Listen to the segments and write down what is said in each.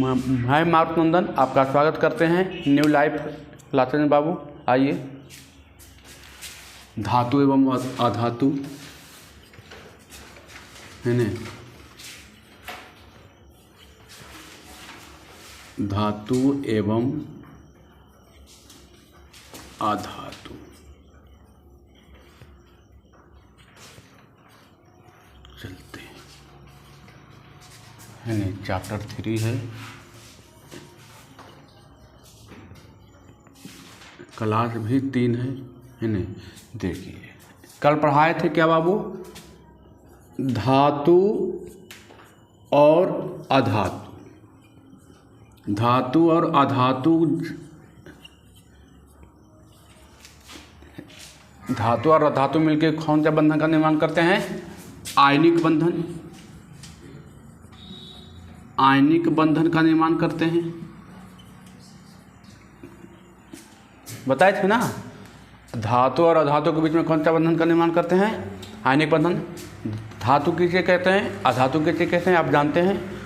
हाय मारुतनंदन, आपका स्वागत करते हैं न्यू लाइफ क्लासेस में। बाबू आइए, धातु एवं अधातु है न, धातु एवं अधातु। चलते है न, चैप्टर 3 है। क्लास भी 3 है न। देखिए कल पढ़ाए थे क्या बाबू, धातु और अधातु। धातु और अधातु, धातु और अधातु मिलकर कौन सा बंधन का निर्माण करते हैं? आयनिक बंधन। आयनिक बंधन का निर्माण करते हैं, बताए थे ना। धातु और अधातु के बीच में कौन सा बंधन का निर्माण करते हैं? आयनिक बंधन। धातु किसे कहते हैं, अधातु किसे कहते हैं, आप जानते हैं।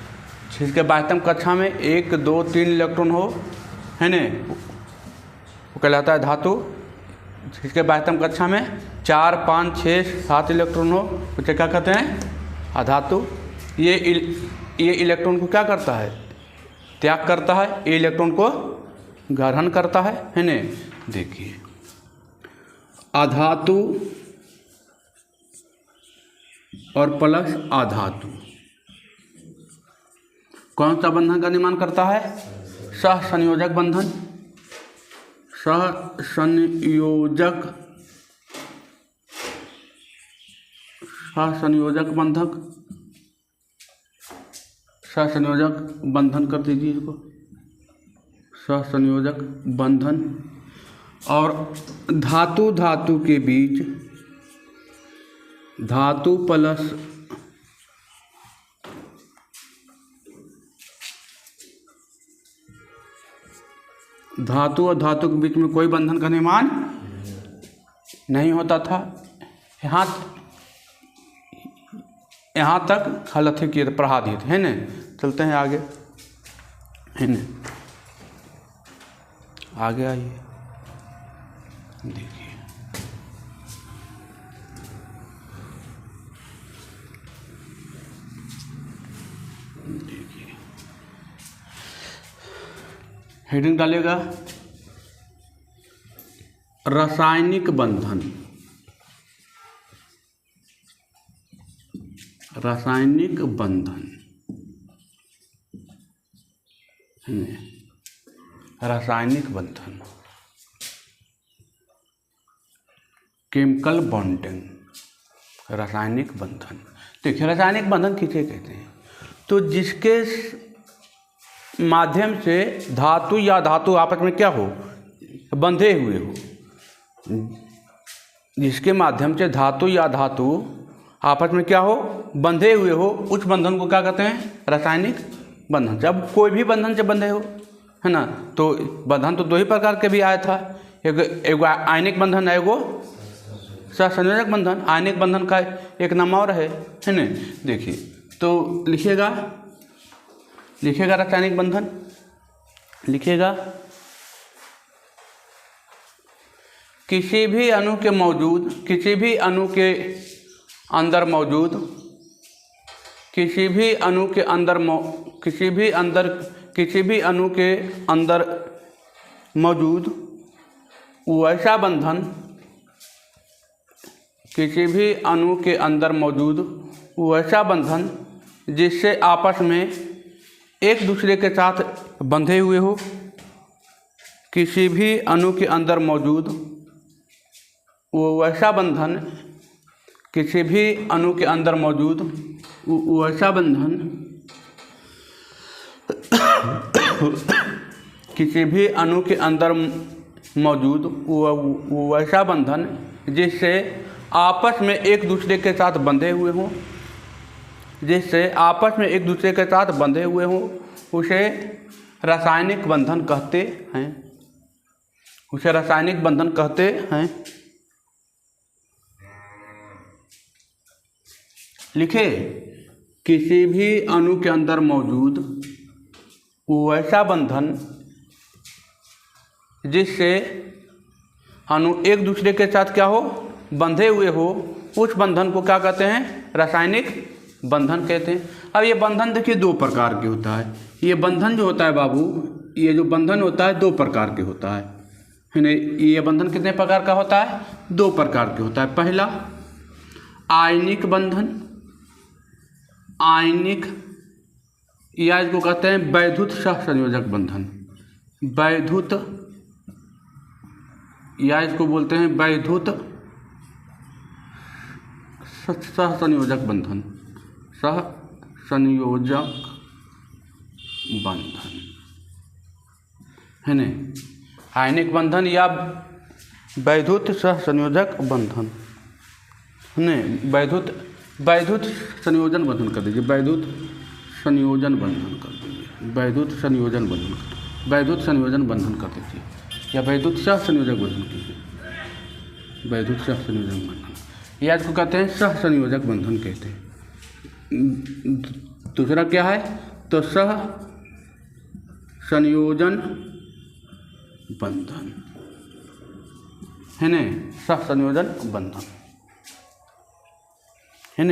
जिसके बाह्यतम कक्षा में 1, 2, 3 इलेक्ट्रॉन हो, है न, वो कहलाता है धातु। जिसके बाह्यतम कक्षा में 4, 5, 6, 7 इलेक्ट्रॉन हो, उसे क्या कहते हैं? अधातु। ये इलेक्ट्रॉन को क्या करता है? त्याग करता है। ये इलेक्ट्रॉन को ग्रहण करता है न। देखिए अधातु और प्लस अधातु कौन सा बंधन का निर्माण करता है? सहसंयोजक बंधन। सहसंयोजक बंधक, सहसंयोजक बंधन कर दीजिए इसको, सहसंयोजक बंधन। और धातु धातु के बीच, धातु प्लस धातु और धातु के बीच में कोई बंधन का निर्माण नहीं होता था। यहाँ तक हालत किए थे, पढ़ा दिए थे, है न। चलते हैं आगे, है न। आगे आइए, देखिए हेडिंग डालेगा रासायनिक बंधन। रासायनिक बंधन, रासायनिक बंधन, केमिकल बॉन्डिंग। रासायनिक बंधन, देखिए रासायनिक बंधन किसे कहते हैं? तो जिसके माध्यम से धातु या धातु आपस में क्या हो? बंधे हुए हो। जिसके माध्यम से धातु या धातु आपस में क्या हो? बंधे हुए हो, उस बंधन को क्या कहते हैं? रासायनिक बंधन। जब कोई भी बंधन से बंधे हो, है ना, तो बंधन तो 2 ही प्रकार के भी आया था। एगो आयनिक बंधन है, एगो सहसंयोजक बंधन। आयनिक बंधन का एक नाम और है न। देखिए तो लिखिएगा रासायनिक बंधन, लिखिएगा किसी भी अणु के अंदर मौजूद वैसा बंधन, किसी भी अणु के अंदर मौजूद वैसा बंधन जिससे आपस में एक दूसरे के साथ बंधे हुए हो। किसी भी अणु के अंदर मौजूद वैसा बंधन, किसी भी अणु के अंदर मौजूद वैसा बंधन, किसी भी अणु के अंदर मौजूद वैसा बंधन जिससे आपस में एक दूसरे के साथ बंधे हुए हों, जिससे आपस में एक दूसरे के साथ बंधे हुए हों, उसे रासायनिक बंधन कहते हैं। उसे रासायनिक बंधन कहते हैं। लिखे किसी भी अणु के अंदर मौजूद वैसा बंधन जिससे अणु एक दूसरे के साथ क्या हो, बंधे हुए हो, उस बंधन को क्या कहते हैं, रासायनिक बंधन कहते हैं। अब ये बंधन देखिए दो प्रकार के होता है। ये बंधन जो होता है बाबू, ये जो बंधन होता है दो प्रकार के होता है ना। ये बंधन कितने प्रकार का होता है, दो प्रकार के होता है। पहला आयनिक बंधन, आयनिक या इसको कहते हैं वैद्युत सहसंयोजक बंधन, वैद्युत या इसको बोलते हैं वैद्युत सहसंयोजक बंधन, सहसंयोजक बंधन है न। आयनिक बंधन या वैद्युत सहसंयोजक बंधन है न। वैद्युत संयोजन बंधन कर दीजिए, वैद्युत संयोजन बंधन कर दीजिए, वैद्युत संयोजन बंधन कर, वैद्युत संयोजन बंधन कर दीजिए या वैद्युत सहसंयोजक बंधन कीजिए, वैद्युत सहसंयोजक बंधन या इसको कहते हैं सहसंयोजक बंधन कहते हैं। दूसरा क्या है तो सह संयोजन बंधन है न, सहसंयोजन बंधन है न।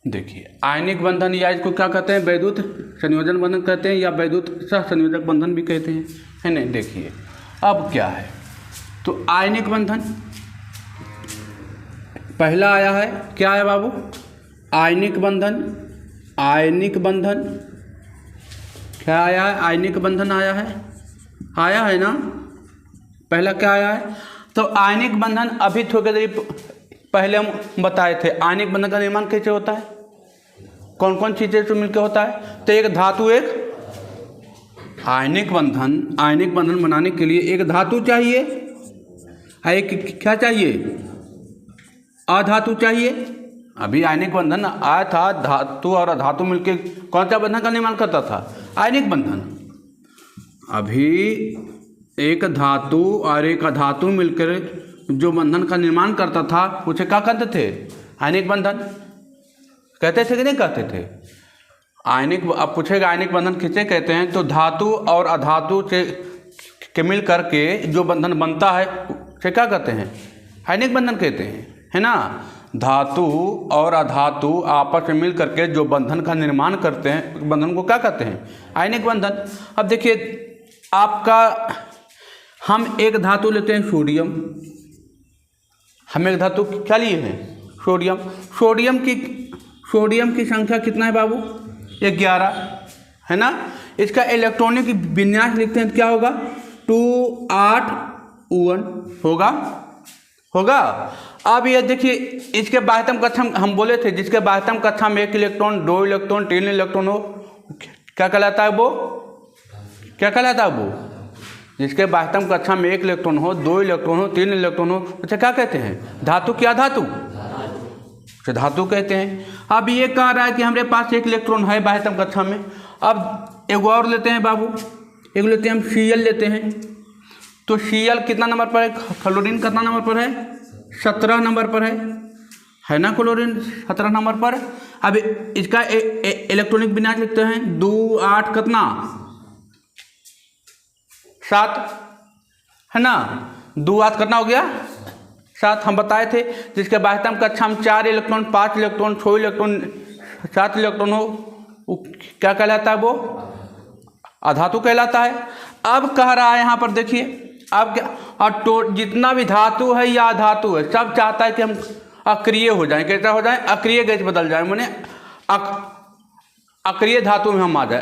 देखिए आयनिक बंधन या इसको क्या कहते हैं, वैद्युत संयोजन बंधन कहते हैं या वैद्युत सहसंयोजक बंधन भी कहते हैं है न। देखिए अब क्या है तो आयनिक बंधन पहला आया है, क्या है बाबू, आयनिक बंधन, आयनिक बंधन क्या आया है, आयनिक बंधन आया है ना। पहला क्या आया है तो आयनिक बंधन, अभी थोड़ी देर पहले हम बताए थे आयनिक बंधन का निर्माण कैसे होता है, कौन कौन चीज़ें से मिलकर होता है। तो एक धातु, एक आयनिक बंधन बनाने के लिए एक धातु चाहिए, एक क्या चाहिए, अधातु चाहिए। अभी आयनिक बंधन आया था, धातु और अधातु मिलकर कौन सा बंधन का निर्माण करता था, आयनिक बंधन। अभी एक धातु और एक अधातु मिलकर जो बंधन का निर्माण करता था उसे क्या कहते थे, आयनिक बंधन कहते थे कि नहीं कहते थे। आयनिक, अब पूछेगा आयनिक बंधन किसे कहते हैं, तो धातु और अधातु से के मिल करके जो बंधन बनता है उसे क्या कहते हैं, आयनिक बंधन कहते हैं है ना। धातु और अधातु आपस में मिल करके जो बंधन का निर्माण करते हैं बंधन को क्या कहते हैं, आयनिक बंधन। अब देखिए आपका, हम एक धातु लेते हैं सोडियम, हम एक धातु क्या लिए हैं, सोडियम। सोडियम की संख्या कितना है बाबू, 11 है ना। इसका इलेक्ट्रॉनिक विन्यास लिखते हैं तो क्या होगा, 281 होगा। अब ये देखिए इसके बाह्यतम कक्षा हम बोले थे, जिसके बाह्यतम कक्षा में 1 इलेक्ट्रॉन 2 इलेक्ट्रॉन 3 इलेक्ट्रॉन हो, क्या कहलाता है वो, क्या कहलाता है वो, जिसके बाह्यतम कक्षा में 1 इलेक्ट्रॉन हो, 2 इलेक्ट्रॉन हो, 3 इलेक्ट्रॉन हो, अच्छा क्या कहते हैं, धातु। क्या धातु, तो धातु कहते हैं। अब ये कह रहा है कि हमारे पास 1 इलेक्ट्रॉन है बाह्यतम कक्षा में। अब एक और लेते हैं बाबू, एक लेते हैं हम Cl लेते हैं। तो Cl कितना नंबर पर है, क्लोरीन कितना नंबर पर है, 17 नंबर पर है ना, क्लोरीन 17 नंबर पर। अब इसका इलेक्ट्रॉनिक विन्यास लिखते हैं 2 8 कितना 7 है ना, 2 8 कितना हो गया 7। हम बताए थे जिसके बाह्यतम कक्षा में 4 इलेक्ट्रॉन 5 इलेक्ट्रॉन 6 इलेक्ट्रॉन 7 इलेक्ट्रॉन हो, वो क्या कहलाता है, वो अधातु कहलाता है। अब कह रहा है यहाँ पर देखिए, अब क्या, और तो जितना भी धातु है या अधातु है सब चाहता है कि हम अक्रिय हो जाएं। कैसा हो जाए, अक्रिय गैस बदल जाए, माने अक्रिय धातु में हम आ जाए,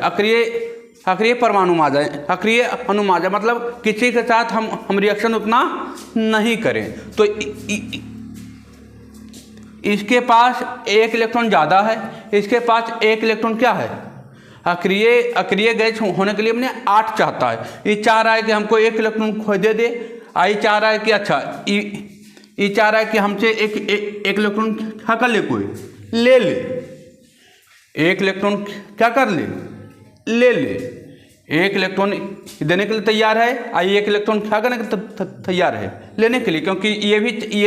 अक्रिय परमाणु में आ जाए, अक्रिय अणु में आ जाए, मतलब किसी के साथ हम रिएक्शन उतना नहीं करें। तो इसके पास 1 इलेक्ट्रॉन ज़्यादा है, इसके पास 1 इलेक्ट्रॉन क्या है, अक्रिय गैस होने के लिए हमने 8 चाहता है। ये चाह रहा है कि हमको 1 इलेक्ट्रॉन खो दे दे, आई चाह रहा है कि अच्छा ये चाह रहा है कि हमसे एक इलेक्ट्रॉन क्या कर ले, कोई ले 1 इलेक्ट्रॉन क्या कर ले 1 इलेक्ट्रॉन देने के लिए तैयार है, आई 1 इलेक्ट्रॉन क्या करने के तैयार है, लेने के लिए, क्योंकि ये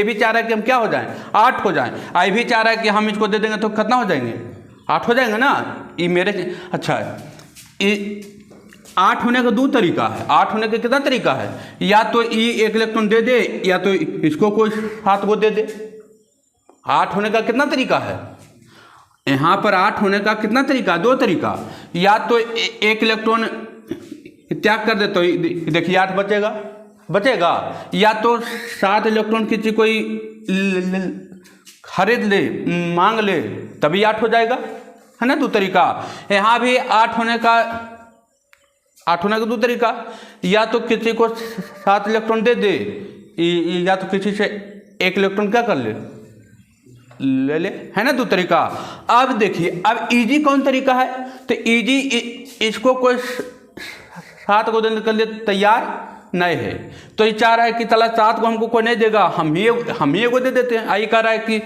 भी चाह रहा है कि हम क्या हो जाएं, 8 हो जाएं। आई भी चाह रहा है कि हम इसको दे देंगे तो कितना हो जाएंगे, 8 हो जाएंगे ना। ये मेरे अच्छा है, 8 होने का 2 तरीका है। 8 होने का कितना तरीका है, या तो ई 1 इलेक्ट्रॉन दे दे या तो इसको कोई 7 को दे दे। 8 होने का कितना तरीका है, यहाँ पर 8 होने का कितना तरीका, 2 तरीका। या तो 1 इलेक्ट्रॉन त्याग कर दे तो देखिए 8 बचेगा, या तो 7 इलेक्ट्रॉन किसी कोई खरीद ले, मांग ले, तभी 8 हो जाएगा, है ना। 2 तरीका। यहाँ भी 8 होने का 2 तरीका, या तो किसी को 7 इलेक्ट्रॉन दे दे, या तो किसी से 1 इलेक्ट्रॉन क्या कर ले, है ना। 2 तरीका। अब देखिए, अब इजी कौन तरीका है, तो इजी इसको कोई 7 को देने के लिए तैयार नहीं है, तो ये चाह रहा है कि चला 7 को हमको कोई नहीं देगा, हम ही एगो दे देते हैं। आई कह रहा है कि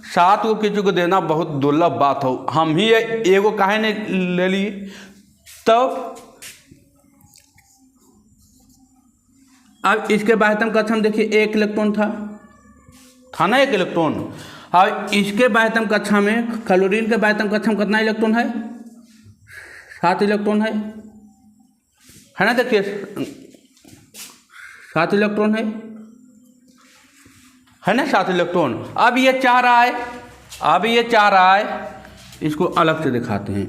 7 को किसी को देना बहुत दुर्लभ बात हो, हम ही एगो काहे नहीं ले लिए। तो अब इसके बाह्यतम कक्षा में देखिए 1 इलेक्ट्रॉन था ना, 1 इलेक्ट्रॉन। अब इसके बाह्यतम कक्षा में, क्लोरीन के बाह्यतम कक्षा में कितना इलेक्ट्रॉन है, 7 इलेक्ट्रॉन है ना। देखिए 7 इलेक्ट्रॉन है ना, 7 इलेक्ट्रॉन। अब ये चाह रहा है, इसको अलग से दिखाते हैं,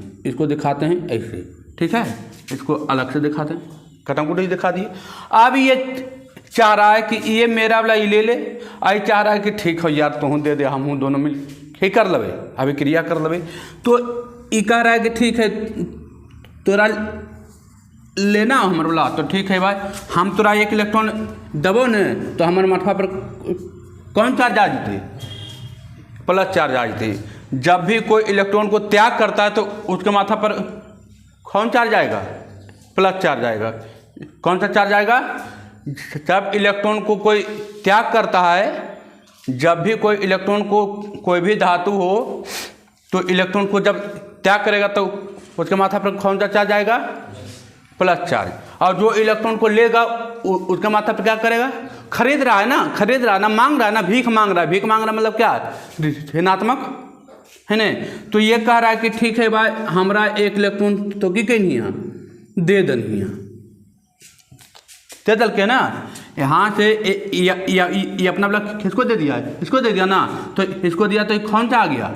ऐसे, ठीक है, इसको अलग से दिखाते हैं, खत्म को नहीं दिखा दिए। अब ये चाह रहा है कि ये मेरा वाला ये ले ले, आई चाह रहा है कि ठीक हो यार तुम दे दे, हम दोनों मिल ही कर लवे, अभिक्रिया कर लवे। तो ये कह रहा है कि ठीक है तोरा लेना हमारे वाला, तो ठीक है भाई, हम तोरा 1 इलेक्ट्रॉन दबो न, तो हमारे माथा पर कौन चार्ज आ जाते, प्लस चार्ज आ जाते। जब भी कोई इलेक्ट्रॉन को त्याग करता है तो उसके माथा पर कौन चार्ज आएगा, प्लस चार्ज आएगा। कौन सा चार्ज आएगा, जब इलेक्ट्रॉन को कोई त्याग करता है, जब भी कोई इलेक्ट्रॉन को कोई भी धातु हो तो इलेक्ट्रॉन को जब त्याग करेगा तो उसके माथा पर कौन सा चार्ज आएगा, प्लस चार्ज। और जो इलेक्ट्रॉन को लेगा उसके माथा पर क्या करेगा, खरीद रहा है ना, मांग रहा है ना, भीख मांग रहा है मतलब क्या, ऋणात्मक है ना। तो ये कह रहा है कि ठीक है भाई, हमारा 1 इलेक्ट्रॉन तो की कहीं दे दनिया, दे दल के ना। यहाँ से ये अपना वाला किसको दे दिया है, इसको दे दिया ना, तो इसको दिया तो कौन सा आ गया,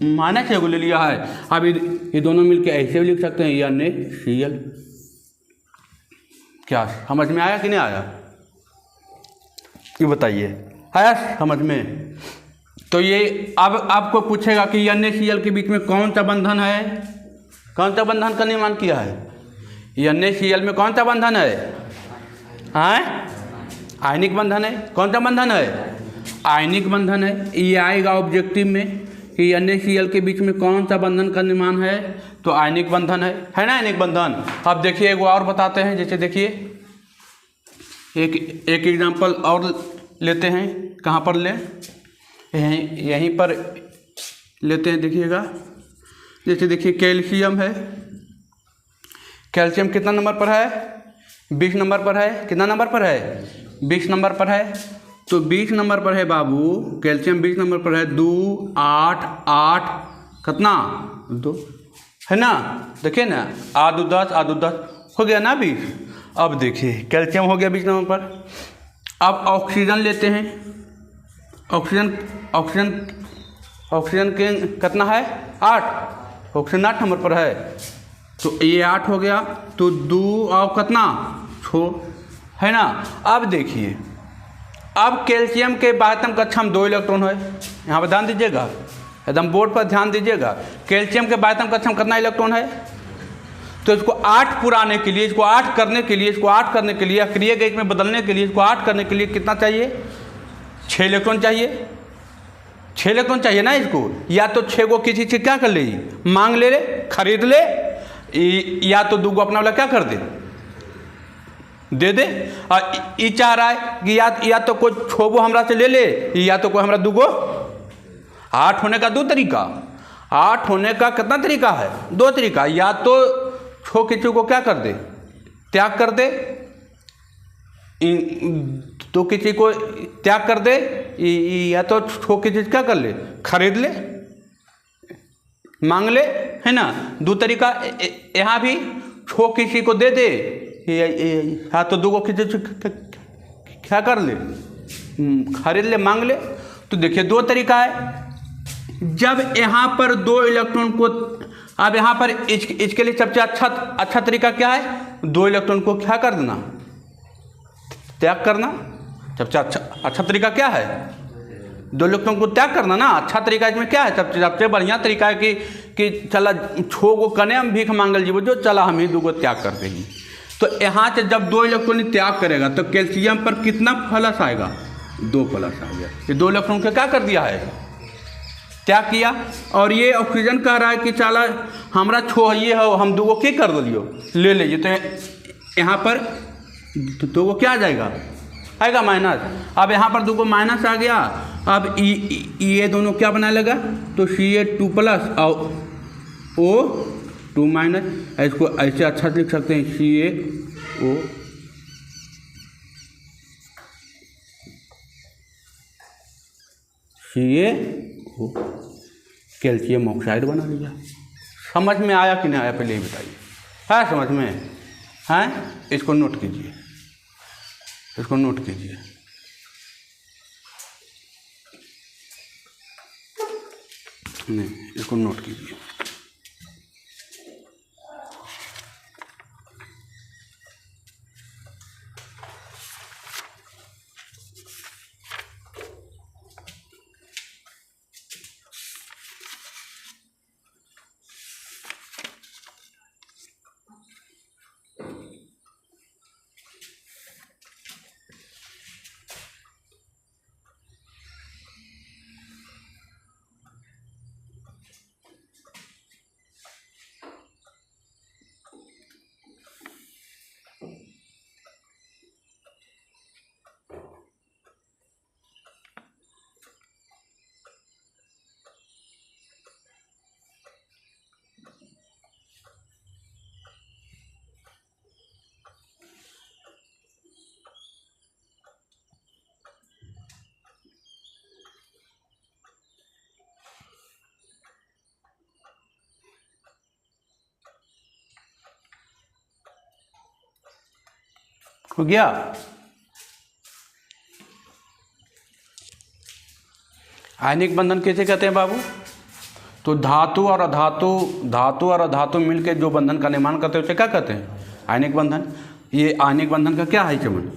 -6 को ले लिया है। अब ये दोनों मिलके ऐसे भी लिख सकते हैं, NaCl। क्या समझ में आया कि नहीं आया, ये बताइए, आया समझ में। तो ये अब आपको पूछेगा कि NaCl के बीच में कौन सा बंधन है, कौन सा बंधन का निर्माण किया है, NaCl में कौन सा बंधन है, आयनिक बंधन है। कौन सा बंधन है, आयनिक बंधन है। ये आएगा ऑब्जेक्टिव में कि NaCl के बीच में कौन सा बंधन का निर्माण है, तो आयनिक बंधन है ना, आयनिक बंधन। अब देखिए एक और बताते हैं, जैसे देखिए एक एग्जांपल और लेते हैं, कहाँ पर लें, यहीं पर लेते हैं, देखिएगा। जैसे देखिए कैल्शियम है, कैल्शियम कितना नंबर पर है, 20 नंबर पर है। कितना नंबर पर है, 20 नंबर पर है। तो 20 नंबर पर है बाबू, कैल्शियम 20 नंबर पर है। 2 8 8 कितना 2 है ना, देखिए ना, 8 2 10 8 2 10 हो गया ना 20। अब देखिए कैल्शियम हो गया 20 नंबर पर। अब ऑक्सीजन लेते हैं, ऑक्सीजन के कितना है 8, ऑक्सीजन 8 नंबर पर है, तो ये 8 हो गया। तो 2 और कितना 6 है ना। अब देखिए, अब कैल्शियम के बाह्यतम कक्षा में 2 इलेक्ट्रॉन है, यहाँ पर ध्यान दीजिएगा, एकदम बोर्ड पर ध्यान दीजिएगा। कैल्शियम के बाह्यतम कक्षा में कितना इलेक्ट्रॉन है, तो इसको 8 पुराने के लिए, इसको 8 करने के लिए, इसको 8 करने के लिए, अक्रिय गैस में बदलने के लिए, इसको 8 करने के लिए कितना चाहिए, 6 इलेक्ट्रॉन चाहिए। 6 इलेक्ट्रॉन चाहिए ना इसको, या तो 6 को किसी से क्या कर ले, मांग ले, खरीद ले, या तो 2 को अपना वाला क्या कर दे दे। और ये चाह रहा है कि या तो कोई 6 को हमरा से ले ले, या तो कोई हमरा 2 को। 8 होने का 2 तरीका, 8 होने का कितना तरीका है, 2 तरीका। या तो 6 किसी को क्या कर दे, त्याग कर दे, तो किसी को त्याग कर दे, या तो 6 किसी क्या कर ले, खरीद ले, मांग ले, है ना। 2 तरीका। यहाँ भी छो किसी को दे दे हाँ तो 2 को किसी क्या कर ले, खरीद ले, मांग ले। तो देखिए 2 तरीका है। जब यहाँ पर 2 इलेक्ट्रॉन को, अब यहाँ पर इसके लिए सबसे अच्छा तरीका क्या है, 2 इलेक्ट्रॉन को क्या कर देना, त्याग करना। सबसे अच्छा तरीका क्या है, 2 इलेक्ट्रॉन को त्याग करना ना। अच्छा तरीका इसमें क्या है, सबसे बढ़िया तरीका है कि चला छो को कने हम भीख मांगल जीवो जो, चला हम ही 2 को त्याग करते ही। तो यहाँ से जब 2 इलेक्ट्रॉन त्याग करेगा तो कैल्शियम पर कितना प्लस आएगा, 2 प्लस आ गया। ये 2 इलेक्ट्रॉन को क्या कर दिया है, त्याग किया। और ये ऑक्सीजन कह रहा है कि चला हमारा छो ये हो, हम 2 को क्या कर दियो, ले लीजिए। तो यहाँ पर 2 को क्या आ जाएगा, आएगा माइनस। अब यहाँ पर 2 को माइनस आ गया। अब ये दोनों क्या बनाने लगा, तो Ca2+ और O2-। इसको ऐसे अच्छा लिख सकते हैं, CaO कैल्शियम ऑक्साइड बना लिया। समझ में आया कि नहीं आया, पहले ही बताइए। है समझ में है? इसको नोट कीजिए, इसको नोट कीजिए। नहीं, इसको नोट कीजिए। हो गया। आयनिक बंधन कैसे कहते हैं बाबू, तो धातु और अधातु मिलकर जो बंधन का निर्माण करते हैं उसे क्या कहते हैं, आयनिक बंधन। ये आयनिक बंधन का क्या है चमन,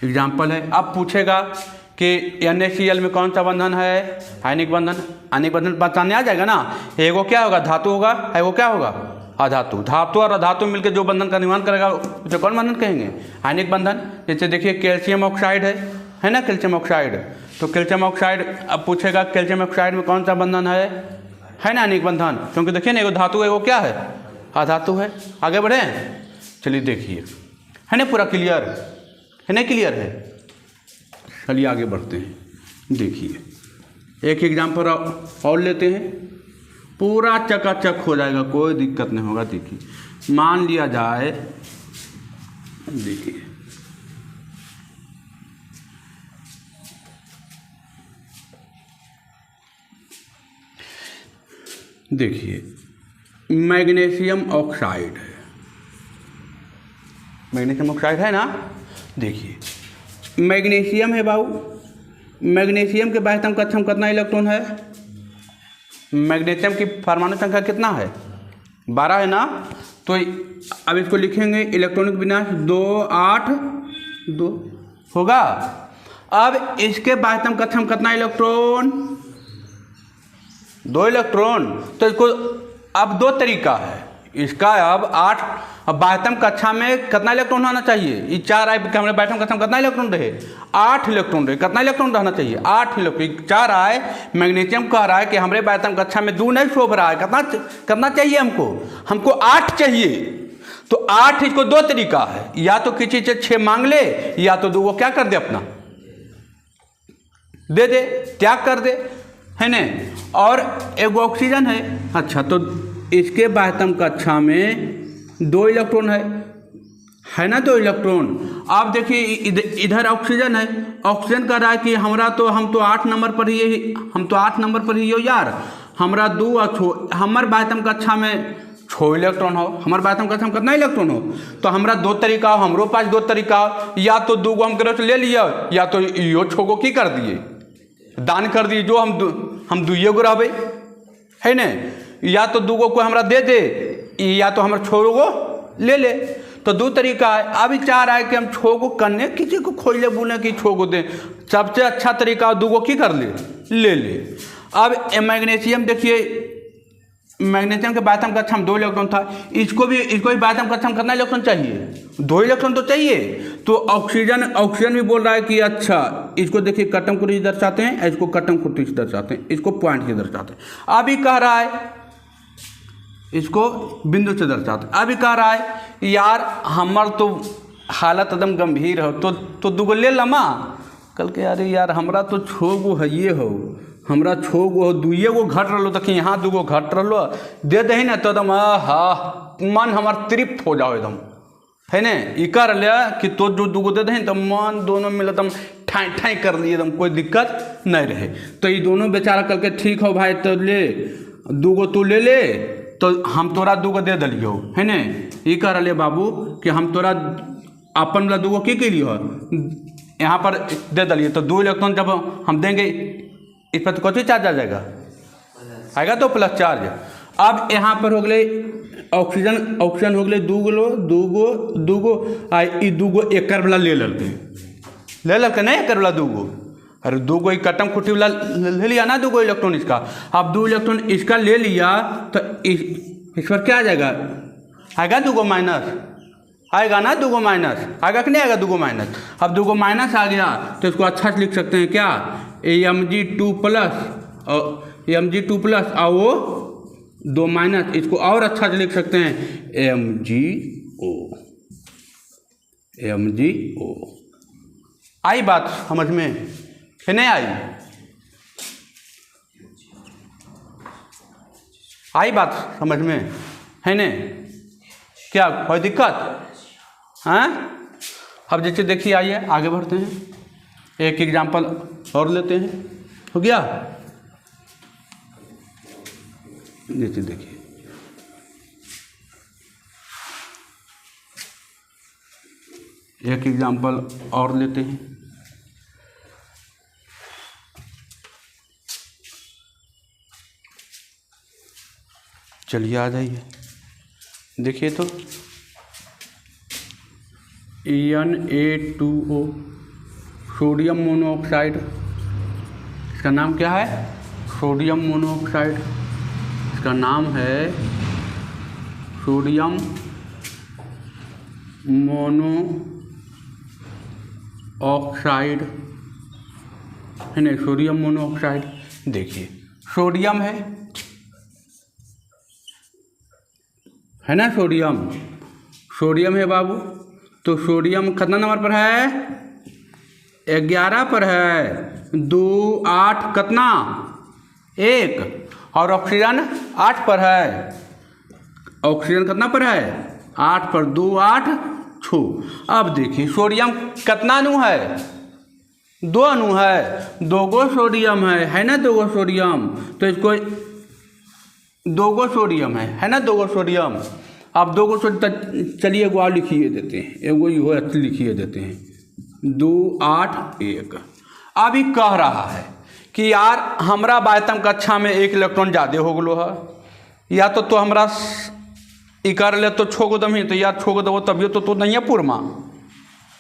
एग्जाम्पल है। अब पूछेगा कि NaCl में कौन सा बंधन है, आयनिक बंधन। आयनिक बंधन पहचानने आ जाएगा ना। एगो क्या होगा, धातु होगा, एगो क्या होगा, अधातु। धातु और अधातु मिलकर जो बंधन का निर्माण करेगा उसे कौन बंधन कहेंगे, आयनिक बंधन। जैसे देखिए कैल्शियम ऑक्साइड है ना, कैल्शियम ऑक्साइड। तो कैल्शियम ऑक्साइड, अब पूछेगा कैल्शियम ऑक्साइड में कौन सा बंधन है ना, आयनिक बंधन। क्योंकि देखिए ना, एगो धातु है, वो क्या है, अधातु है। आगे बढ़े, चलिए देखिए, है ना पूरा क्लियर है ना, क्लियर है। चलिए आगे बढ़ते हैं। देखिए एक एग्जाम्पल और लेते हैं, पूरा चकाचक हो जाएगा, कोई दिक्कत नहीं होगा। देखिए मान लिया जाए, देखिए मैग्नीशियम ऑक्साइड है, मैग्नीशियम ऑक्साइड है ना। देखिए मैग्नीशियम है बाबू, मैग्नीशियम के बाह्यतम कक्षा में कितना इलेक्ट्रॉन है, मैग्नीशियम की परमाणु संख्या कितना है, 12 है ना। तो अब इसको लिखेंगे इलेक्ट्रॉनिक विन्यास 2 8 2 होगा। अब इसके बाह्यतम कक्षा में कितना इलेक्ट्रॉन, 2 इलेक्ट्रॉन। तो इसको अब 2 तरीका है इसका। अब 8, अब बाह्यतम कक्षा में कितना इलेक्ट्रॉन होना चाहिए, ये 4 आए, हमारे बाह्यतम कक्षा में कितना इलेक्ट्रॉन रहे, 8 इलेक्ट्रॉन रहे। कितना इलेक्ट्रॉन रहना चाहिए, 8 इलेक्ट्रॉन। 4 आए, मैग्नीशियम कह रहा है कि हमारे बाह्यतम कक्षा में 2 नहीं शोभ रहा है, कितना चाहिए हमको 8 चाहिए। तो 8, इसको 2 तरीका है, या तो किसी से 6 मांग ले, या तो 2 को क्या कर दे, अपना दे दे, त्याग कर दे, है ना। और एगो ऑक्सीजन है। अच्छा, तो इसके बाह्यतम कक्षा में 2 इलेक्ट्रॉन है ना, 2 इलेक्ट्रॉन। आप देखिए इधर ऑक्सीजन है, ऑक्सीजन कह रहा है कि हम तो 8 नंबर पर ही, हम तो 8 नंबर पर ही हो यार, हमारा 2 हमारे बाह्यतम कक्षा में 6 इलेक्ट्रॉन हो, हमारे बात हम कहते हम कितना इलेक्ट्रॉन हो, तो हमारा 2 तरीका हो, हमरो पास 2 तरीका हो, या तो 2 गो हम करो तो ले लिया, या तो यो 6 गो की कर दिए दान कर दिए, जो हम 2 गो रहबे है न, या तो 2 गो को हमरा दे दे, या तो हमारे 6 गो ले ले। तो 2 तरीका है। अभी चाह रहा है कि हम 6 गो करने, किसी को खोज ले बोले कि 6 गो दे, सबसे अच्छा तरीका 2 गो की कर ले ले। अब मैग्नीशियम देखिए, मैग्नीशियम के बात हम कहते हम 2 इलेक्ट्रॉन था, इसको भी बात हम कहते हम कितना इलेक्ट्रॉन चाहिए, 2 इलेक्ट्रॉन तो चाहिए। तो ऑक्सीजन भी बोल रहा है कि अच्छा इसको देखिए कटम कुर्सी दर्शाते हैं, इसको कटम कुर्सी दर्शाते हैं, इसको पॉइंट से दर्शाते हैं। अभी कह रहा है इसको बिंदु से दर्शाते हैं। अभी कह रहा है यार हमार तो हालत एकदम गंभीर हो, तो 2 गो ले लमा। कल के यार हमरा तो 6 गो है ये हो, हमरा 6 गो हो, 2 गो घट रहा देखिए, यहाँ 2 गो घट रहा, दे दही ना तो एकदम मन हमार तृप्त हो जाओ एकदम है न। ई कर ले कि तो जो 2 गो दे दही तो मन दोनों मिले एकदम ठाई ठाई कर दिए, एकदम कोई दिक्कत नहीं रहे। तो ये दोनों बेचारा कल के ठीक हो भाई, तो ले 2 गो तू ले ले, तो हम तोरा 2 गो दे दिलियो है न। ये कह रहे बाबू कि हम तोरा अपन वाला 2 गो की लिए हो यहाँ पर दे दिलिए, तो 2 इलेक्ट्रॉन जब हम देंगे इस पर तो कौन चार्ज आ जाएगा, आएगा तो प्लस चार्ज। अब यहाँ पर हो गए ऑक्सीजन हो गए 2 गो आ 2 गो एकर वाला ले ललके नहीं, एकर वाला 2 गो, अरे 2 गो कटम खुटी वाला ले लिया ना, 2 गो इलेक्ट्रॉन इसका। अब 2 इलेक्ट्रॉन इसका ले लिया तो इस पर क्या आ जाएगा, आएगा 2 गो माइनस, आएगा ना 2 गो माइनस, आएगा कि नहीं आएगा 2 गो माइनस। अब 2 गो माइनस आ गया तो इसको अच्छा से लिख सकते हैं क्या, Mg2 प्लस और Mg2 प्लस और वो 2 माइनस, इसको और अच्छा से लिख सकते हैं MgO। आई बात समझ में कि नहीं आई, आई बात समझ में है न, क्या कोई दिक्कत हैं। अब जैसे देखिए आइए आगे बढ़ते हैं, एक एग्जाम्पल और लेते हैं, हो गया। जैसे देखिए एक एग्जाम्पल और लेते हैं, चलिए आ जाइए। देखिए तो Na2O सोडियम मोनोऑक्साइड, इसका नाम क्या है, सोडियम मोनोऑक्साइड, इसका नाम है सोडियम मोनोऑक्साइड है ना, सोडियम मोनोऑक्साइड। देखिए सोडियम है ना, सोडियम है बाबू, तो सोडियम कितना नंबर पर है, 11 पर है, 2 8 कितना 1, और ऑक्सीजन 8 पर है, ऑक्सीजन कितना पर है 8 पर, 2 8 6। अब देखिए सोडियम कितना अणु है, 2 अणु है, 2 गो सोडियम है ना, 2 गो सोडियम, तो इसको 2 गो सोडियम है ना, 2 गो सोडियम। अब 2 गो सोडियम, चलिए एगो और लिखिए देते हैं, एगो यो लिखिए देते हैं, 2 8 1। अभी कह रहा है कि यार हमरा बायतम कक्षा में 1 इलेक्ट्रॉन ज़्यादा हो गलो है, या तो हमरा ई कर ले तो 6 गो दम ही, तो यार 6 गो दबो तभियो तो नहीं है पूर्मा,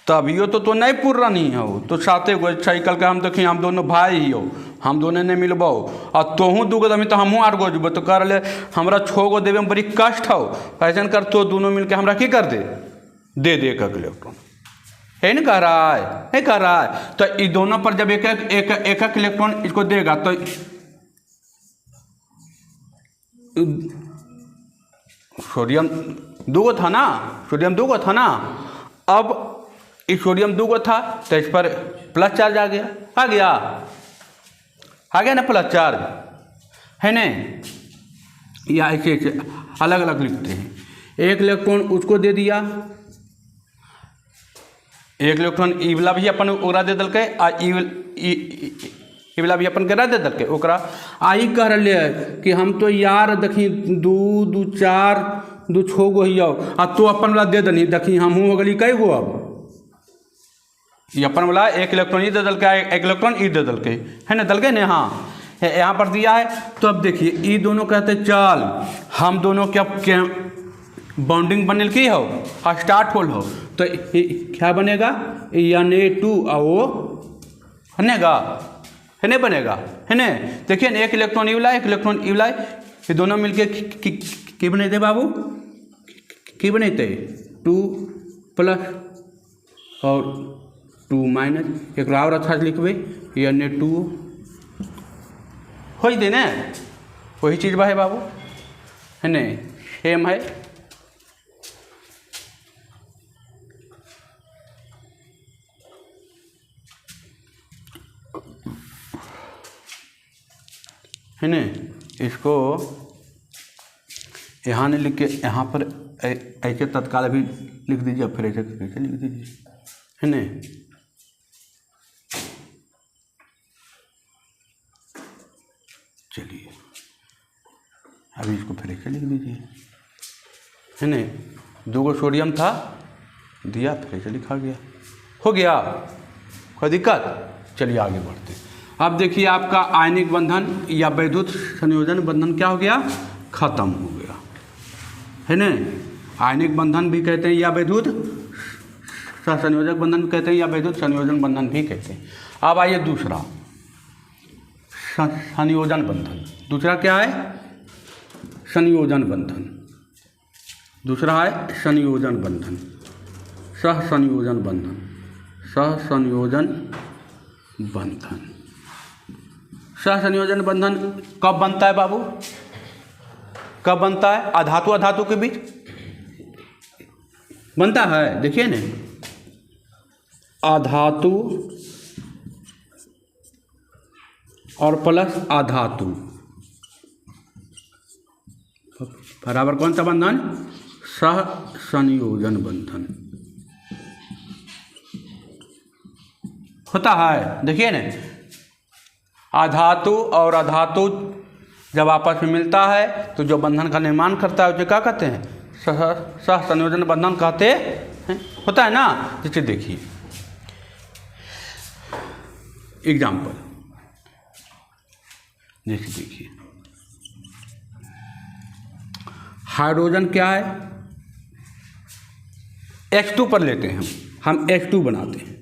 तभियो तो नहीं पूरा नहीं हो, तो 7 गो अच्छा कल के हम देखिए, हम दोनों भाई ही हो, हम दोनों ने मिलबो, और तोहूँ 2 गो दमी तो हमहूँ 8 गो जब, तो कर ले हमरा 6 गो देवे में बड़ी कष्ट हो, ऐसा कर तो दोनों मिलके हमरा की कर दे 1 इलेक्ट्रॉन, है नहीं कह रहा है, नहीं कह रहा है। तो ये दोनों पर जब एक इलेक्ट्रॉन इसको देगा, तो सोडियम 2 गो था ना, सोडियम 2 गो था ना, अब इस सोडियम 2 गो था तो इस पर प्लस चार्ज आ गया ना, प्लस चार्ज है ना, या ऐसे अलग अलग लिखते हैं। 1 इलेक्ट्रॉन उसको दे दिया, 1 इलेक्ट्रॉन ई वाला भी अपन ओकरा दे दिल, आ ये वाला भी अपन के रह दे दल के ओकरा आई कह रहे है कि हम तो यार देखी 2 2 4 2 6 गो हियो आ तो अपन वाला दे दनी देखी हमहूँ हो गली कई गो अब ये अपन वाला एक इलेक्ट्रॉन ई दे दल के एक इलेक्ट्रॉन ई दे दल के है ना दल के ने हाँ यहाँ पर दिया है। तो अब देखिए ये दोनों कहते चल हम दोनों क्या बॉन्डिंग बनल की हो स्टार्ट होल हो तो क्या बनेगा Na2 और वो बनेगा है नहीं बनेगा है नहीं। देखिए एक इलेक्ट्रॉन इवला एक इलेक्ट्रॉन इवला ये दोनों मिलके की बने थे बाबू की बने थे 2 प्लस और 2 माइनस एक और अच्छा से लिखबे Na2 हो दे ना वही चीज़ बा है बाबू है नहीं सेम है। है ना इसको यहाँ नहीं लिख के यहाँ पर ऐसे तत्काल अभी लिख दीजिए फिर ऐसे कैसे लिख दीजिए है ना। चलिए अभी इसको फिर ऐसे लिख दीजिए है ना 2 गो सोडियम था दिया फिर ऐसे लिखा गया हो गया कोई दिक्कत। चलिए आगे बढ़ते हैं। अब देखिए आपका आयनिक बंधन या वैद्युत संयोजन बंधन क्या हो गया खत्म हो गया है ना। आयनिक बंधन भी कहते हैं या वैद्युत सहसंयोजक बंधन भी कहते हैं या वैद्युत संयोजन बंधन भी कहते हैं। अब आइए दूसरा संयोजन बंधन। दूसरा क्या है संयोजन बंधन। दूसरा है संयोजन बंधन सहसंयोजन बंधन सहसंयोजन बंधन। सहसंयोजन बंधन कब बनता है बाबू कब बनता है अधातु अधातु के बीच बनता है। देखिए ना अधातु और प्लस अधातु बराबर कौन सा बंधन सहसंयोजन बंधन होता है। देखिए ना अधातु और अधातु जब आपस में मिलता है तो जो बंधन का निर्माण करता है उसे क्या कहते हैं सहसंयोजन बंधन कहते हैं होता है ना। जैसे देखिए एग्जाम्पल जैसे देखिए हाइड्रोजन क्या है H2 पर लेते हैं हम H2 बनाते हैं।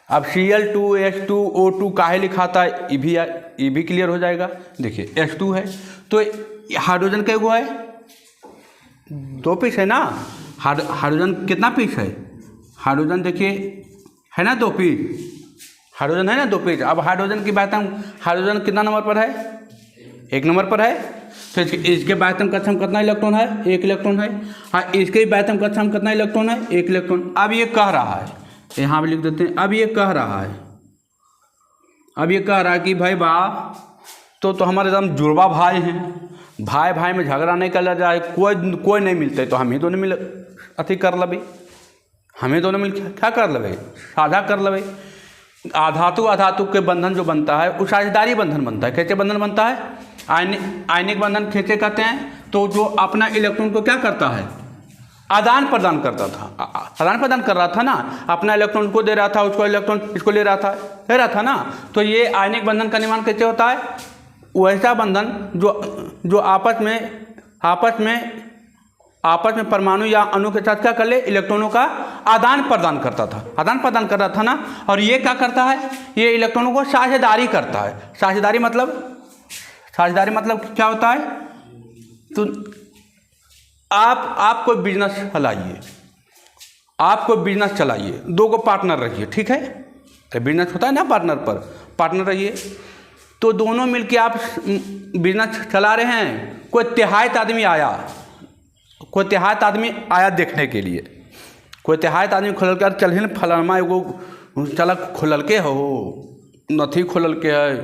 अब Cl2H2O2 काहे लिखाता है ये भी क्लियर हो जाएगा। देखिए H2 है तो हाइड्रोजन कै गो है 2 पीस है ना। हाइड्रोजन कितना पीस है हाइड्रोजन देखिए है ना 2 पीस हाइड्रोजन है ना 2 पीस। अब हाइड्रोजन की बात हम हाइड्रोजन कितना नंबर पर है 1 नंबर पर है। तो इसके बातम कक्षा में कितना इलेक्ट्रॉन है 1 इलेक्ट्रॉन है। हाँ इसके बातम कक्षा में कितना इलेक्ट्रॉन है 1 इलेक्ट्रॉन। अब ये कह रहा है यहाँ भी लिख देते हैं। अब ये कह रहा है कि भाई तो हमारे एकदम जुड़वा भाई हैं भाई भाई में झगड़ा नहीं कर जाए कोई नहीं मिलते तो हम ही दोनों मिल अथी कर लेबै हमें दोनों मिल क्या कर लेबै साझा कर लेबै। अधातु अधातु के बंधन जो बनता है वो साझेदारी बंधन बनता है। कैसे बंधन बनता है आयनिक बंधन कैसे कहते हैं तो जो अपना इलेक्ट्रॉन को क्या करता है आदान प्रदान करता था आदान प्रदान कर रहा था ना। अपना इलेक्ट्रॉन को दे रहा था उसको इलेक्ट्रॉन इसको ले रहा था ना। तो ये आयनिक बंधन का निर्माण कैसे होता है वैसा बंधन जो आपस में परमाणु या अणु के साथ क्या कर ले इलेक्ट्रॉनों का आदान प्रदान कर रहा था ना। और ये क्या करता है ये इलेक्ट्रॉनों को साझेदारी करता है। साझेदारी मतलब क्या होता है तो आप कोई बिजनेस चलाइए 2 को पार्टनर रहिए ठीक है। तो बिजनेस होता है ना पार्टनर रहिए तो दोनों मिलके आप बिजनेस चला रहे हैं। कोई तिहायत आदमी आया देखने के लिए कोई तिहायत आदमी खोल कर चल फलाना एगो चल खोलल के हो नथी खोलल के है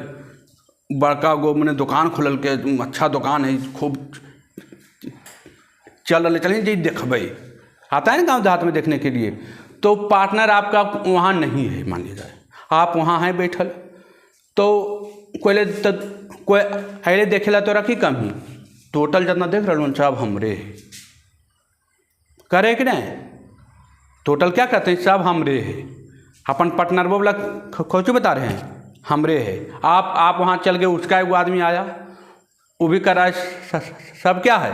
बड़का गो मैंने दुकान खोलल के अच्छा दुकान है खूब चल रहे चलिए जी देखबे आता है ना गाँव देहात में देखने के लिए। तो पार्टनर आपका वहाँ नहीं है मान लीजिए आप वहाँ हैं बैठल तो कोई अरे देखेला तो रखी कम ही टोटल जितना देख रहा सब हमरे है, करे कि नहीं? टोटल क्या कहते हैं? सब हमरे है। अपन पार्टनर वो वाला खोचू बता रहे हैं हमरे है। आप वहाँ चल गए, उसका एक आदमी आया, वो भी कर रहा है, सब क्या है?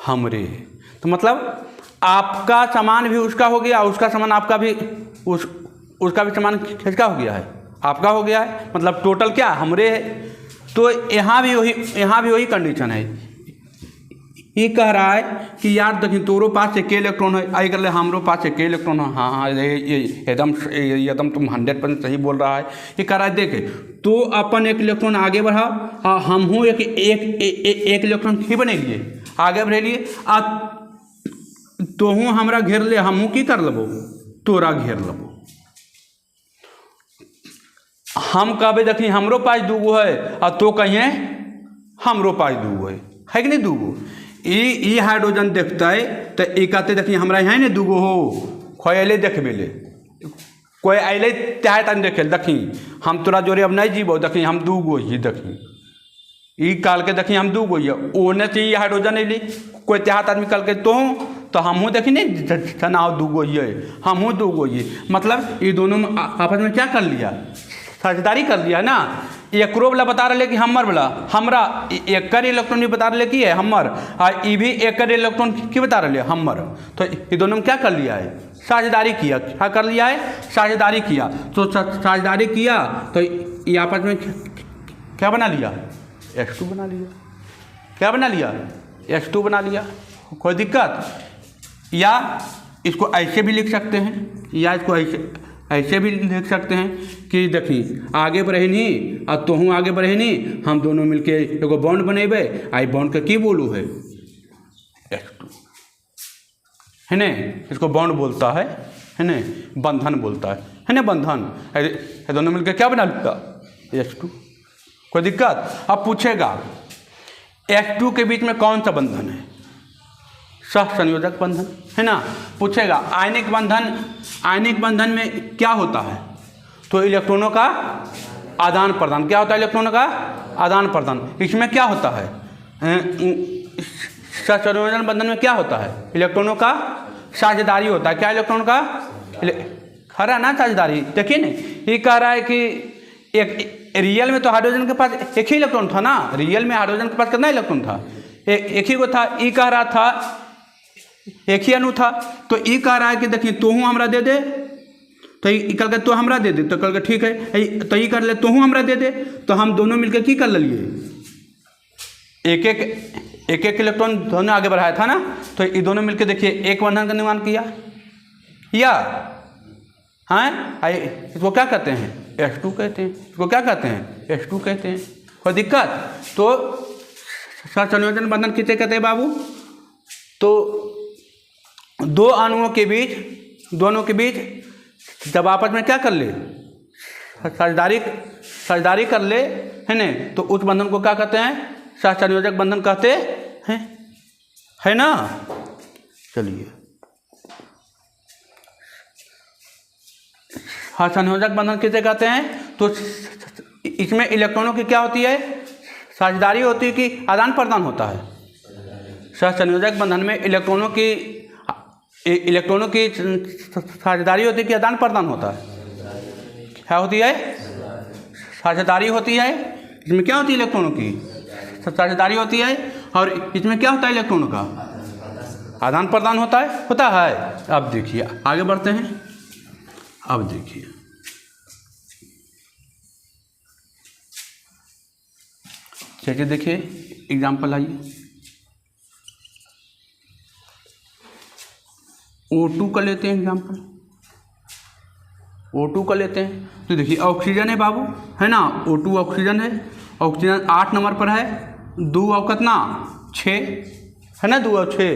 हमरे है। तो मतलब आपका सामान भी उसका हो गया, उसका सामान आपका भी, उसका भी सामान किसका हो गया है? आपका हो गया है। मतलब टोटल क्या? हमरे है। तो यहाँ भी वही कंडीशन है। ये कह रहा है कि यार देखिए तोरो पास एक इलेक्ट्रॉन है, आई कर ले हमरो पास एक इलेक्ट्रॉन है। हाँ, ये एकदम तुम 100% सही बोल रहा है। ये कह रहा है देखे तो अपन एक इलेक्ट्रॉन आगे बढ़ा, हम हूँ एक इलेक्ट्रॉन ही बने लिए आगे बढ़े लिए, तो हूँ हमरा घेर ले, हमहूँ की कर लेबो? तोरा घेर लेबो। हम कहबे देखिए हमरो पास दूगो है, और तो कहिए हमरो पास दूगो है कि नहीं? दूगो ई हाइड्रोजन देखते तो ये कहते देखिए हमरा यहाँ ने दूगो हो, कोई अले देखबे ले, कोई अले चाहे तन देखे देखी हम तोरा जोरे अब नहीं जीबो, देखी हम दूगो ही, देखी ई काल के देखी हम दूगो ही, ओने से ई हाइड्रोजन अली, कोई चाहत आदमी कल के तो हमहूँ देखी नहीं तनाव दूगो ही है, हमहूँ दूगो ही। मतलब ये दोनों में आपस में क्या कर लिया? साझेदारी कर लिया ना। एकरो वाला बता रहे कि हमर वाला हमरा एक इलेक्ट्रॉन भी बता रहे कि है हमर, और ये भी एक इलेक्ट्रॉन की बता रहे हमर। तो ये दोनों में क्या कर लिया है? साझेदारी किया। क्या कर लिया है? साझेदारी किया। तो साझेदारी किया तो ये आपस में क्या बना लिया? H2 बना लिया। क्या बना लिया? H2 बना लिया। कोई दिक्कत? या इसको ऐसे भी लिख सकते हैं, या इसको ऐसे भी लिख सकते हैं कि देखी आगे बढ़े नहीं और तो हूँ आगे बढ़े नहीं, हम दोनों मिलके एगो बॉन्ड बनेबे। आई बॉन्ड के की बोलू है? H2 है ने, इसको बॉन्ड बोलता है ने, बंधन बोलता है ने, बंधन। दोनों मिलके क्या बना लिया? H2। कोई दिक्कत? अब पूछेगा H2 के बीच में कौन सा बंधन है? सहसंयोजक बंधन है ना। पूछेगा आयनिक बंधन में क्या होता है? तो इलेक्ट्रॉनों का आदान प्रदान। क्या होता है? इलेक्ट्रॉनों का आदान प्रदान। इसमें क्या होता है? सहसंयोजन बंधन में क्या होता है? इलेक्ट्रॉनों का साझेदारी होता है। क्या इलेक्ट्रॉन का? खरा ना साझेदारी। देखिए ना, ये कह रहा है कि एक रियल में तो हाइड्रोजन के पास एक ही इलेक्ट्रॉन था ना। रियल में हाइड्रोजन के पास कितना इलेक्ट्रॉन था? एक ही को था। ये कह रहा था एक ही अणु था। तो ये कह रहा है कि देखिए तो हूँ हमरा दे दे, तो ये कल के तो हमरा दे दे, तो कल के ठीक है। तो ये कर ले तो हूँ हमरा दे दे, तो हम दोनों मिलकर की कर लिए? एक इलेक्ट्रॉन दोनों आगे बढ़ाया था ना। तो ये दोनों मिलकर देखिए एक बंधन का निर्माण किया। या हाँ, इसको क्या कहते हैं? H2 कहते हैं। इसको क्या कहते हैं? H2 कहते हैं। कोई दिक्कत? तो सहसंयोजन बंधन किसे कहते हैं बाबू? तो दो अणुओं के बीच जब आपस में क्या कर ले? साझेदारी कर ले है ने, तो उस बंधन को क्या कहते हैं? सहसंयोजक बंधन कहते हैं, है ना। चलिए, सहसंयोजक बंधन किसे कहते हैं? तो इसमें इलेक्ट्रॉनों की क्या होती है? साझेदारी होती है कि आदान प्रदान होता है? सहसंयोजक बंधन में इलेक्ट्रॉनों की साझेदारी होती है कि आदान प्रदान होता है? क्या होती है? साझेदारी होती है। इसमें क्या होती है? इलेक्ट्रॉनों की साझेदारी होती है। और इसमें क्या होता है? इलेक्ट्रॉनों का आदान प्रदान होता है। अब देखिए आगे बढ़ते हैं। अब देखिए चलिए, देखिए एग्जाम्पल आइए। O2 का लेते हैं एग्जाम्पल। O2 का लेते हैं तो देखिए ऑक्सीजन है बाबू, है ना। O2 ऑक्सीजन है। ऑक्सीजन 8 नंबर पर है। 2 और कितना? 6 है ना। 2 और 6।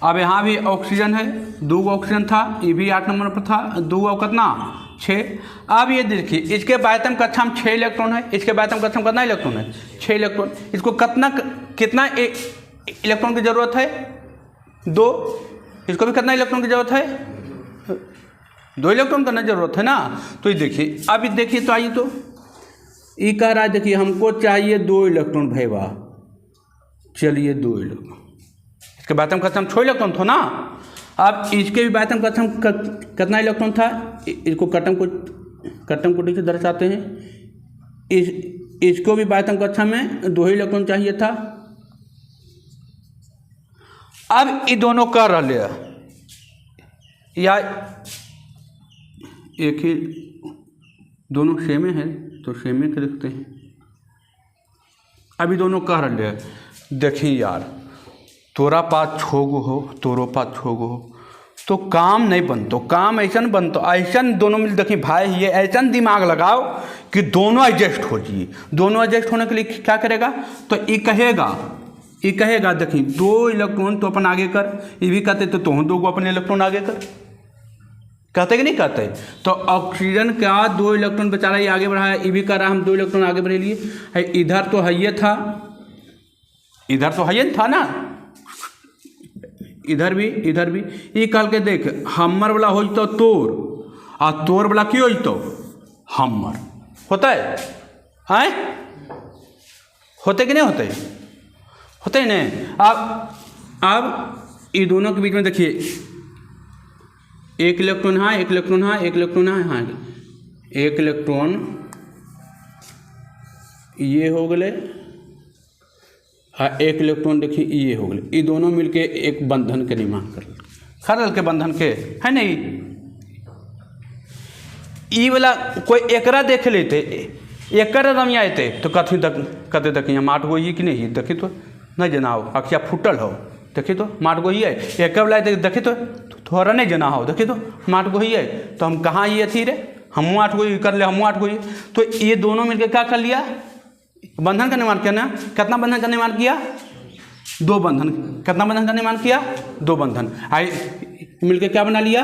अब यहाँ भी ऑक्सीजन है। 2 ऑक्सीजन था, ये भी 8 नंबर पर था। 2 और कितना? 6। अब ये देखिए इसके बाह्यतम कक्षा में 6 इलेक्ट्रॉन है। इसके बाह्यतम कक्षा में कितना इलेक्ट्रॉन है? 6 इलेक्ट्रॉन। इसको कितना इलेक्ट्रॉन की जरूरत है? 2। इसको भी कितना इलेक्ट्रॉन की जरूरत है? 2 इलेक्ट्रॉन करना जरूरत है ना। तो ये देखिए, अब देखिए तो आइए, तो ये कह रहा है देखिए हमको चाहिए 2 इलेक्ट्रॉन भैया, चलिए 2 इलेक्ट्रॉन, इसके बाद हम कहते हम 6 इलेक्ट्रॉन था ना। अब इसके भी बाद हम कहते हम कितना इलेक्ट्रॉन था, इसको कटम कोटि से दर्शाते हैं। इसको भी बाद हम कक्षा में 2 ही इलेक्ट्रॉन चाहिए था। अब ये दोनों कर रहे या एक ही, दोनों सेमे है तो सेमे के लिखते हैं। अभी दोनों कह रहे हैं देखिए यार, तोरा पास 6 गो हो, तोरो पास 6 गो हो, तो काम नहीं बनतो, काम ऐसा बनतो, ऐसा दोनों मिल देखिए भाई, ये ऐसा दिमाग लगाओ कि दोनों एडजस्ट हो जाइए। दोनों एडजस्ट होने के लिए क्या करेगा, तो ये कहेगा देखिए 2 इलेक्ट्रॉन तो अपन आगे कर, ये भी कहते तो 2 गो अपने इलेक्ट्रॉन आगे कर, कहते कि नहीं कहते। तो ऑक्सीजन का 2 इलेक्ट्रॉन बेचारा ये आगे बढ़ाया, ये भी कर रहा हम 2 इलेक्ट्रॉन आगे बढ़े लिए। इधर तो है ये था, इधर तो है था ना, इधर भी ये कल के देख, हमर वाला हो तो तोर, और तोर वाला की हो तो हमर होता है होते कि नहीं होते ही नहीं। अब ये दोनों के बीच में देखिए 1 इलेक्ट्रॉन हाँ, 1 इलेक्ट्रॉन हाँ, 1 इलेक्ट्रॉन हाँ, 1 इलेक्ट्रॉन ये हो गए, हाँ 1 इलेक्ट्रॉन देखिए ये हो गए। ये दोनों मिलके एक बंधन के निर्माण कर के बंधन के है नहीं। ई वाला कोई एकरा देख लेते, एकर रमिया थे तो कथी तक कहते देखिए हम 8 गो ही कि नहीं, देखी तो नहीं जनाओ अखिया फूटल हो, देखी तो 8 गो ही है। एक वाला देखी तो थोड़ा नहीं जना हो, देखी तो 8 गो ही है, तो हम कहाँ ये थी रे, हम 8 गो ही कर ले, हम 8 गो ही। तो ये दोनों मिलकर क्या कर लिया, बंधन का निर्माण किया ना। कितना बंधन का निर्माण किया, 2 बंधन। कितना बंधन का निर्माण किया, 2 बंधन। आई मिलकर क्या बना लिया,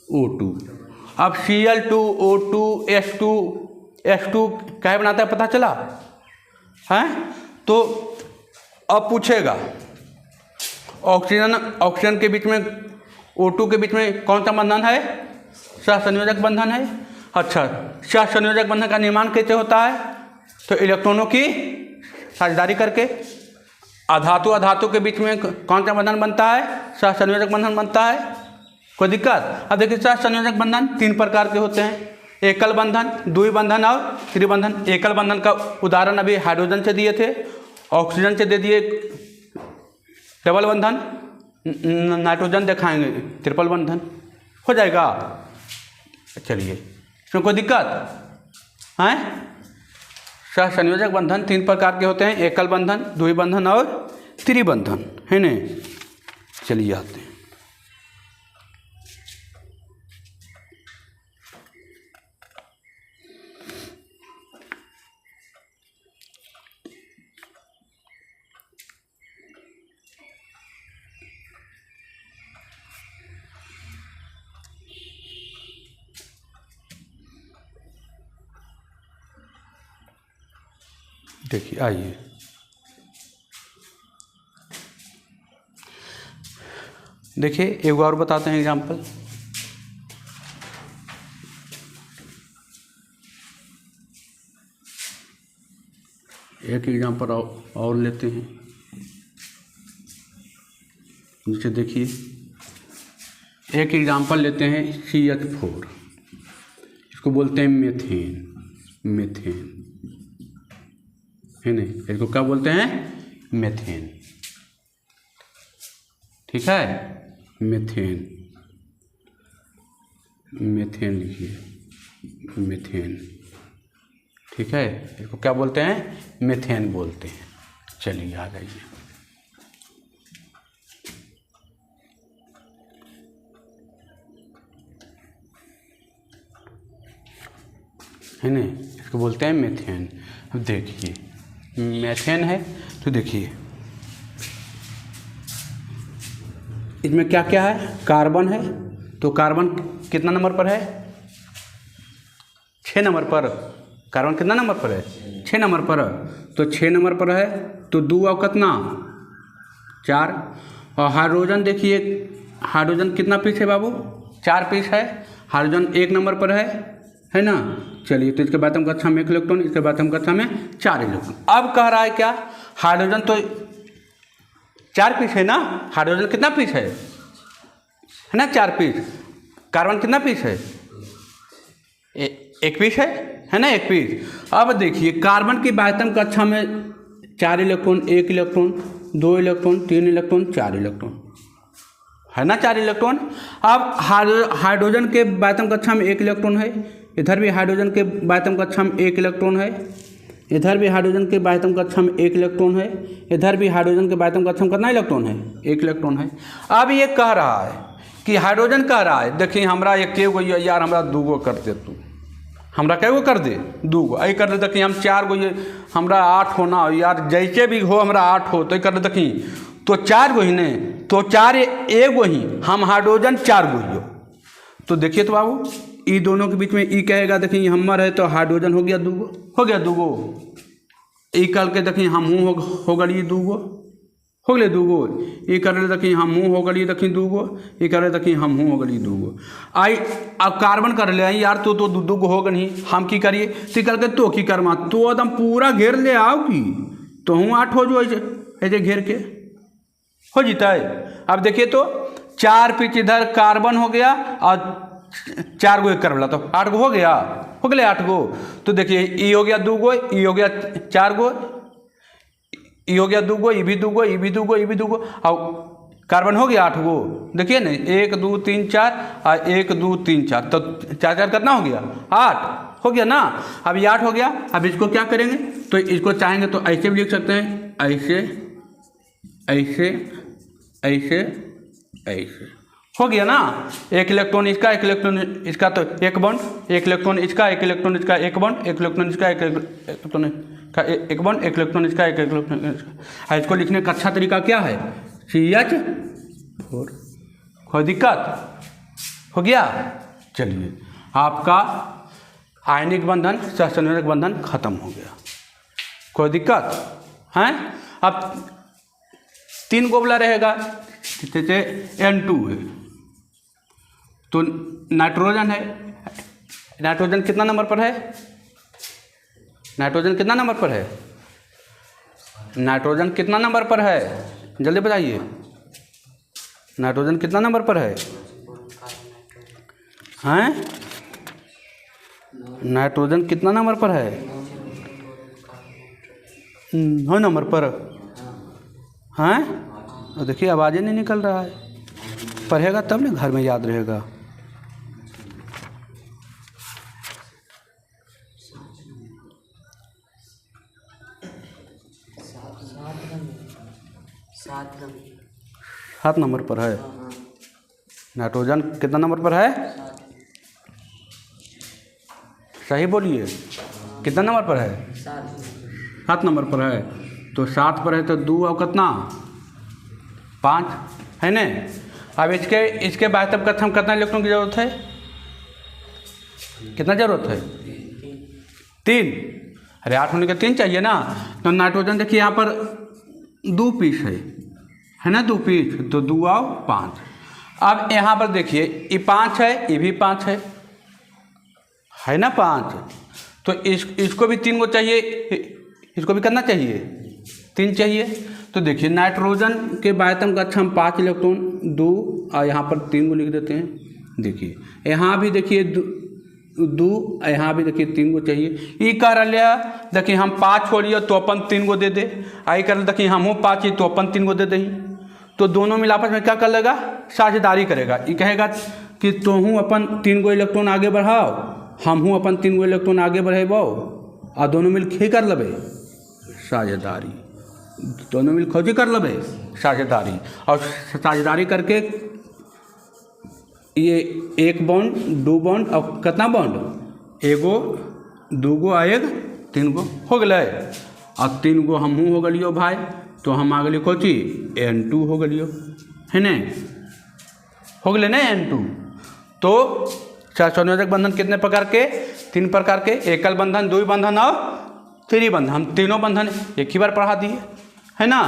O2। अब Cl2 O2 H2 क्या बनाता है पता चला है। तो अब पूछेगा ऑक्सीजन के बीच में O2 के बीच में कौन सा बंधन है, सहसंयोजक बंधन है। अच्छा, सहसंयोजक बंधन का निर्माण कैसे होता है, तो इलेक्ट्रॉनों की साझेदारी करके। अधातु के बीच में कौन सा बंधन बनता है, सहसंयोजक बंधन बनता है। कोई दिक्कत। अब देखिए सहसंयोजक बंधन 3 प्रकार के होते हैं, एकल बंधन, द्विबंधन और त्रिबंधन। एकल बंधन का उदाहरण अभी हाइड्रोजन से दिए थे, ऑक्सीजन से दे दिए डबल बंधन, नाइट्रोजन दिखाएंगे ट्रिपल बंधन, हो जाएगा। चलिए, इसमें कोई दिक्कत है। सहसंयोजक बंधन 3 प्रकार के होते हैं, एकल बंधन, द्विबंधन और त्रिबंधन, है न। चलिए आते हैं। देखिए आइए, देखिए एक और बताते हैं एग्जाम्पल। एक एग्जाम्पल और लेते हैं। नीचे देखिए, एक एग्जाम्पल लेते हैं CH4, इसको बोलते हैं मीथेन है नहीं, इसको क्या बोलते हैं, मीथेन। ठीक है, मीथेन लिखिए, मीथेन। ठीक है, इसको क्या बोलते हैं, मीथेन बोलते हैं। चलिए आ जाइए। है ना, इसको बोलते हैं मीथेन। अब देखिए मीथेन है तो देखिए इसमें क्या क्या है, कार्बन है, तो कार्बन कितना नंबर पर है, 6 नंबर पर। कार्बन कितना नंबर पर है, 6 नंबर पर। तो 6 नंबर पर है तो 2 और कितना, 4। और हाइड्रोजन देखिए, हाइड्रोजन कितना पीस है बाबू, 4 पीस है। हाइड्रोजन 1 नंबर पर है ना। चलिए, तो इसके बाध्यम कक्षा में 1 इलेक्ट्रॉन, इसके बाध्यम कक्षा में 4 इलेक्ट्रॉन। अब कह रहा है क्या, हाइड्रोजन तो 4 पीस है ना, हाइड्रोजन कितना पीस है ना, 4 पीस। कार्बन कितना पीस है, 1 पीस है ना, 1 पीस। अब देखिए कार्बन की बाध्यम कक्षा में 4 electron, 1 electron, 2 electron, 3 electron, 4 electron है ना, 4 इलेक्ट्रॉन। अब हाइड्रोजन के बाध्यम कक्षा में 1 इलेक्ट्रॉन है, इधर भी हाइड्रोजन के बाध्यम कक्षा में 1 इलेक्ट्रॉन है, इधर भी हाइड्रोजन के बाध्यम कक्षा में 1 इलेक्ट्रॉन है, इधर भी हाइड्रोजन के बाध्यम कक्षा में कितना इलेक्ट्रॉन है, 1 इलेक्ट्रॉन है। अब ये कह रहा है कि हाइड्रोजन कह रहा है, देखिए हमरा एक गो यार, हमरा 2 गो कर दे तू, हमरा कै गो कर दे, 2 गो, आई कर दे, देखिए हम 4 गो, ये हमरा 8 होना यार, जैसे भी हो हमरा 8 हो, तो कर दे, देखिए तो 4 गो ही ने, तो 4 1 गो ही, हम हाइड्रोजन 4 गो ही हो। तो देखिए तो बाबू, ई दोनों के बीच में ई कहेगा, देखिए हमर है तो हाइड्रोजन हो गया 2 गो, हो गया 2 गो, ई कल के देखिए हम हो गली 2 गो, हो गए 2 गो, ई कर रहे देखिए हम हो गली, देखिए 2 गो, ई कर रहे देखिए हम हो गली 2 गो। आई अब कार्बन कर ले यार, तो 2 गो हो गई, हम की करिए, तो कल के तो की करमा, तो एकदम पूरा घेर ले आओ की, तो हूँ 8 हो जो ऐसे घेर के हो जीता है। अब देखिए तो 4 पीस इधर कार्बन हो गया और 4 गो एक कर बोला, तो 8 गो हो गया, हो गए 8 गो। तो देखिए ई हो गया 2 गो, ई हो गया 4 गो, ई हो गया 2 गो, ई भी 2 गो, ई भी 2 गो, ई भी 2 गो, और कार्बन हो गया 8 गो। देखिए ना 1 2 3 4 और 1 2 3 4, तो 4 4 कितना हो गया, 8 हो गया ना। अब ये 8 हो गया, अब इसको क्या करेंगे, तो इसको चाहेंगे तो ऐसे भी लिख सकते हैं, ऐसे ऐसे ऐसे ऐसे, हो गया ना। 1 इलेक्ट्रॉन इसका, 1 इलेक्ट्रॉन इसका, तो 1 बॉन्ड, 1 इलेक्ट्रॉन इसका, 1 इलेक्ट्रॉन इसका, 1 बॉन्ड, 1 इलेक्ट्रॉन इसका, 1 इलेक्ट्रॉन का 1 बॉन्ड, 1 इलेक्ट्रॉन इसका, 1 इलेक्ट्रॉन इसका। इसको लिखने का अच्छा तरीका क्या है, CH4। कोई दिक्कत हो गया। चलिए, आपका आयनिक बंधन, सहसंयोजक बंधन खत्म हो गया, कोई दिक्कत है। अब 3 गोबला रहेगा, जैसे N2 है, तो नाइट्रोजन है, नाइट्रोजन कितना नंबर पर है, नाइट्रोजन कितना नंबर पर है, नाइट्रोजन कितना नंबर पर है, जल्दी बताइए, नाइट्रोजन कितना नंबर पर है, हैं, नाइट्रोजन कितना नंबर पर है, 9 नंबर पर हैं। और देखिए आवाज़ नहीं निकल रहा है, पढ़ेगा तब ना घर में याद रहेगा। सात नंबर पर है, नाइट्रोजन कितना नंबर पर है, सही बोलिए, कितना नंबर पर है, 7 नंबर पर है। तो 7 पर है तो 2 और कितना 5 है ना। अब इसके बाद तब कथम कितना इलेक्ट्रॉन की जरूरत है, कितना जरूरत है, 3। अरे 8 होने के 3 चाहिए ना। तो नाइट्रोजन देखिए यहाँ पर 2 पीस है ना, 2 पीस, तो 2 और 5। अब यहाँ पर देखिए ये 5 है, ये भी 5 है ना 5। तो इसको भी 3 गो चाहिए, इसको भी करना चाहिए, 3 चाहिए। तो देखिए नाइट्रोजन के बाध्यम कक्षा में 5 इलेक्ट्रॉन, 2 और यहाँ पर 3 गो लिख देते हैं। देखिए यहाँ भी देखिए 2, यहाँ भी देखिए 3 गो चाहिए। ये कर लिया, देखिए हम 5 छोड़िए तो अपन 3 गो दे दे, आई कर देखिए हम 5 ही तो अपन 3 गो दे दही। तो दोनों मिल आपस में क्या कर लेगा, साझेदारी करेगा। ये कहेगा कि तो हूँ अपन 3 गो इलेक्ट्रॉन आगे बढ़ाओ, हम हूँ अपन 3 गो इलेक्ट्रॉन आगे बढ़ेबो, और दोनों मिल ही कर लेबे साझेदारी, दोनों मिल खोजी कर लेबे साझेदारी। और साझेदारी करके ये 1 बॉन्ड, 2 बॉन्ड और कितना बॉन्ड, 1 गो, 2 गो और 1 3 गो हो गए। और 3 गो हमहूँ हो गलियो भाई, तो हम आ गए कोची N2 हो गलियो, है न, हो गए ना N2। तो सहसंयोजक बंधन कितने प्रकार के, 3 प्रकार के, एकल बंधन, द्वि बंधन और त्रि बंधन। हम तीनों बंधन एक ही बार पढ़ा दिए, है ना।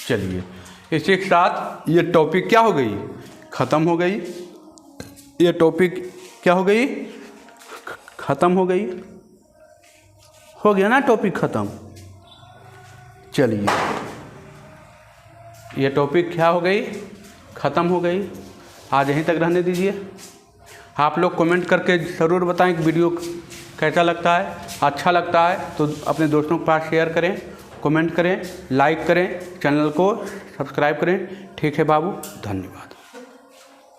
चलिए इसी के साथ ये टॉपिक क्या हो गई, ख़त्म हो गई। ये टॉपिक क्या हो गई, ख़त्म हो गई, हो गया ना टॉपिक ख़त्म। चलिए ये टॉपिक क्या हो गई, ख़त्म हो गई। आज यहीं तक रहने दीजिए। आप लोग कमेंट करके ज़रूर बताएं कि वीडियो कैसा लगता है। अच्छा लगता है तो अपने दोस्तों के पास शेयर करें, कमेंट करें, लाइक करें, चैनल को सब्सक्राइब करें। ठीक है बाबू, धन्यवाद।